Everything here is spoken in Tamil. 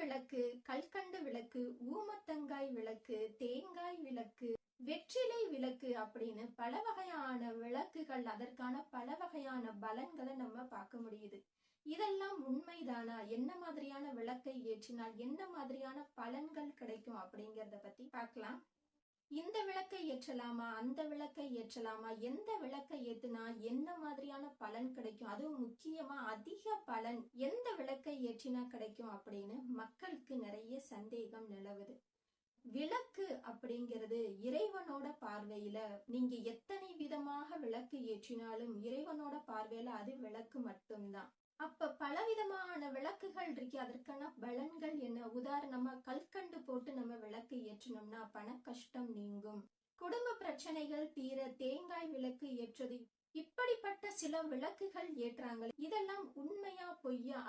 விளக்கு, கல்கண்டு விளக்கு, ஊமத்தங்காய் விளக்கு, தேங்காய் விளக்கு, வெற்றிலை விளக்கு அப்படின்னு பல வகையான விளக்குகள், அதற்கான பல வகையான பலன்களை நம்ம பார்க்க முடியுது. இதெல்லாம் உண்மைதானா? என்ன மாதிரியான விளக்கை ஏற்றினால் என்ன மாதிரியான பலன்கள் கிடைக்கும் அப்படிங்கறத பத்தி பார்க்கலாம். இந்த விளக்கை ஏற்றலாமா, அந்த விளக்கை ஏற்றலாமா, எந்த விளக்கை ஏத்துனா என்ன மாதிரியான பலன் கிடைக்கும், அதுவும் முக்கியமா அதிக பலன் எந்த விளக்கை ஏற்றினா கிடைக்கும் அப்படின்னு மக்களுக்கு நிறைய சந்தேகம் நிலவுது. விளக்கு அப்படிங்கிறது இறைவனோட பார்வையில நீங்க எத்தனை விதமாக விளக்கு ஏற்றினாலும் இறைவனோட பார்வையில அது விளக்கு மட்டும்தான். அப்ப பலவிதமான விளக்குகள் இருக்கு. அதற்கான பலன்கள் என்ன? உதாரணமா கல்கண்டு போட்டு நம்ம விளக்கு ஏற்றினோம்னா பண கஷ்டம் நீங்கும், குடும்ப பிரச்சனைகள் தீர தேங்காய் விளக்கு ஏற்றது, இப்படிப்பட்ட சில விளக்குகள் ஏற்றாங்க. இதெல்லாம் உண்மையா பொய்யா